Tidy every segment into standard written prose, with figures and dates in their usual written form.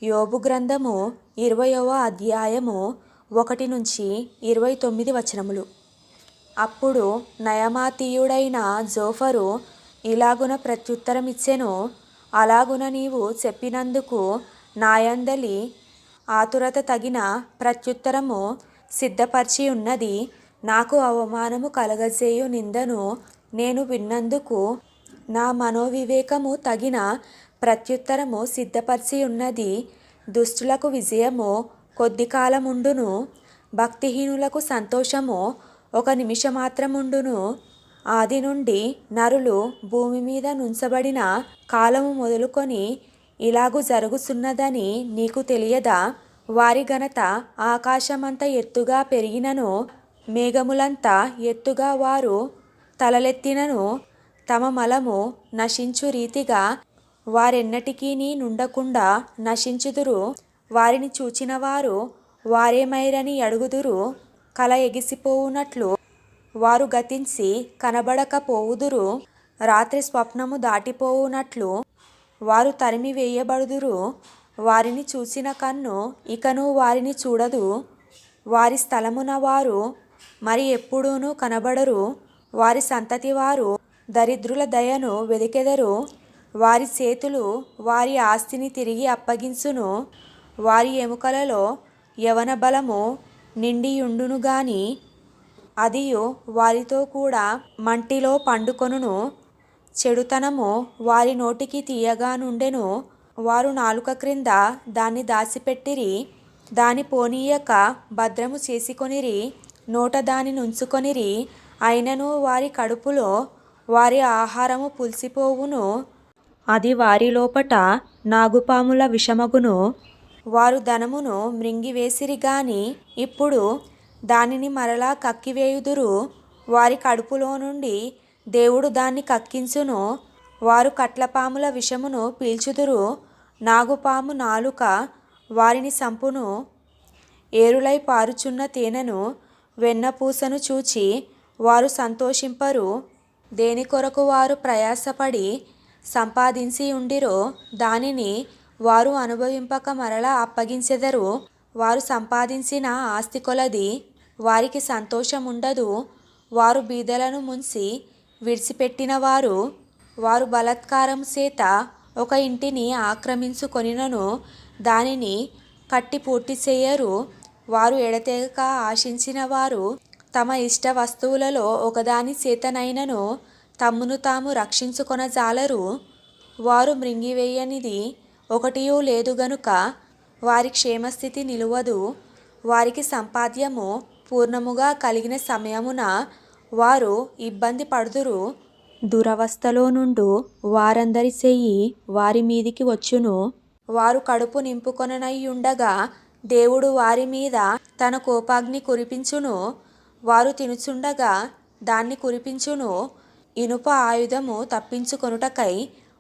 యోబు గ్రంథము 20వ అధ్యాయము 1 నుంచి 29 వచనములు. అప్పుడు నయమాతీయుడైన జోఫరు ఇలాగున ప్రత్యుత్తరమిచ్చెను, అలాగున నీవు చెప్పినందుకు నాయందలి ఆతురత తగిన ప్రత్యుత్తరము సిద్ధపరచి ఉన్నది. నాకు అవమానము కలగజేయు నిందను నేను విన్నందుకు నా మనోవివేకము తగిన ప్రత్యుత్తరము సిద్ధపరచి ఉన్నది. దుష్టులకు విజయము కొద్ది కాలముండును, భక్తిహీనులకు సంతోషము ఒక నిమిషమాత్రముండును. ఆది నుండి నరులు భూమి మీద నుంచబడిన కాలము మొదలుకొని ఇలాగు జరుగుచున్నదని నీకు తెలియదా? వారి ఘనత ఆకాశమంత ఎత్తుగా పెరిగినను, మేఘములంత ఎత్తుగా వారు తలలెత్తినను, తమ మలము నశించు రీతిగా వారెన్నటికీ నుండకుండా నశించుదురు. వారిని చూచిన వారు వారేమైరని అడుగుదురు. కల ఎగిసిపోవునట్లు వారు గతించి కనబడకపోవుదురు. రాత్రి స్వప్నము దాటిపోవునట్లు వారు తరిమి వేయబడుదురు. వారిని చూసిన కన్ను ఇకను వారిని చూడదు. వారి స్థలమున వారు మరి ఎప్పుడూనూ కనబడరు. వారి సంతతి వారు దరిద్రుల దయను వెదికెదరు. వారి చేతులు వారి ఆస్తిని తిరిగి అప్పగించును. వారి ఎముకలలో యవన బలము నిండియుండును గాని అదియు వారితో కూడా మంటిలో పండుకొనును. చెడుతనము వారి నోటికి తీయగా నుండెను. వారు నాలుక క్రింద దాన్ని దాచిపెట్టిరి, దాని పోనీయక భద్రము చేసుకొనిరి, నోట దాని నుంచుకొనిరి. అయినను వారి కడుపులో వారి ఆహారము పులిసిపోవును, అది వారి లోపట నాగుపాముల విషమగును. వారు ధనమును మృంగివేసిరి గాని ఇప్పుడు దానిని మరలా కక్కివేయుదురు. వారి కడుపులో నుండి దేవుడు దాన్ని కక్కించును. వారు కట్లపాముల విషమును పీల్చుదురు. నాగుపాము నాలుక వారిని సంపును. ఏరులై పారుచున్న తేనెను వెన్నపూసను చూచి వారు సంతోషింపరు. దేని కొరకు వారు ప్రయాసపడి సంపాదించి ఉండిరో దానిని వారు అనుభవింపక మరలా అప్పగించెదరు. వారు సంపాదించిన ఆస్తి కొలది వారికి సంతోషముండదు. వారు బీదలను ముంచి విడిచిపెట్టిన వారు. వారు బలాత్కారము చేత ఒక ఇంటిని ఆక్రమించుకొనినను దానిని కట్టి పూర్తి చేయరు. వారు ఎడతెగక ఆశించిన వారు తమ ఇష్ట వస్తువులలో ఒకదాని చేతనైనను తమ్మును తాము రక్షించుకొనజాలరు. వారు మృంగివేయనిది ఒకటియూ లేదు గనుక వారి క్షేమస్థితి నిలువదు. వారికి సంపాద్యము పూర్ణముగా కలిగిన సమయమున వారు ఇబ్బంది పడుదురు. దురవస్థలో నుండు వారందరి చెయ్యి వారి మీదికి వచ్చును. వారు కడుపు నింపుకొననయ్యుండగా దేవుడు వారి మీద తన కోపాగ్ని కురిపించును. వారు తినుచుండగా దాన్ని కురిపించును. ఇనుప ఆయుధము తప్పించుకొనుటకై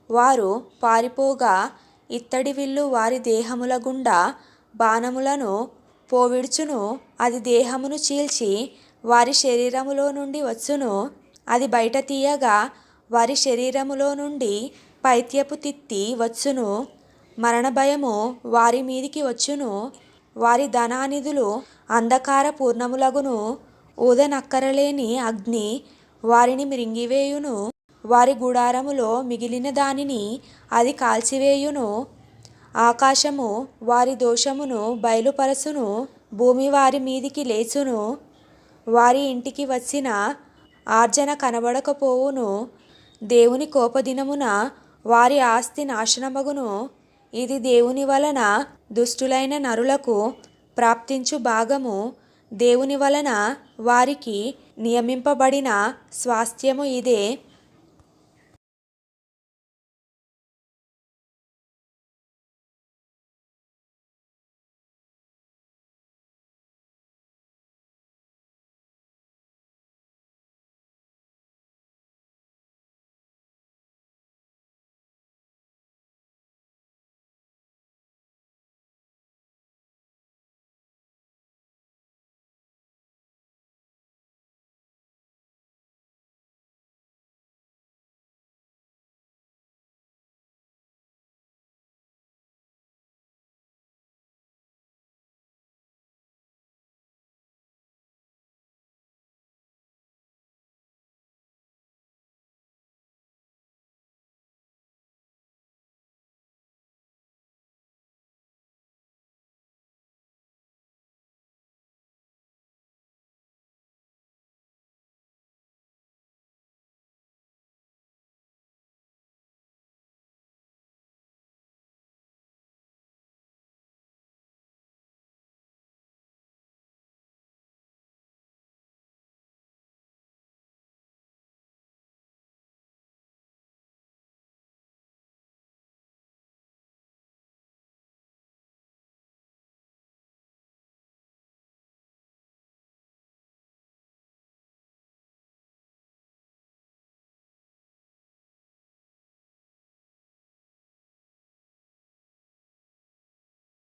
వారు పారిపోగా ఇత్తడి విల్లు వారి దేహముల గుండా బాణములను పోవిడ్చును. అది దేహమును చీల్చి వారి శరీరములో నుండి వచ్చును. అది బయట తీయగా వారి శరీరములో నుండి పైత్యపు తిత్తి వచ్చును. మరణ భయము వారి మీదికి వచ్చును. వారి ధనానిధులు అంధకార పూర్ణములగును. ఊదనక్కరలేని అగ్ని వారిని మృంగివేయును. వారి గుడారములో మిగిలిన దానిని అది కాల్చివేయును. ఆకాశము వారి దోషమును బయలుపరచును. భూమి వారి మీదికి లేచును. వారి ఇంటికి వచ్చిన ఆర్జన కనబడకపోవును. దేవుని కోపదినమున వారి ఆస్తి నాశనమగును. ఇది దేవుని వలన దుష్టులైన నరులకు ప్రాప్తించు భాగము. దేవుని వలన వారికి నియమింపబడిన స్వాస్థ్యము ఇదే.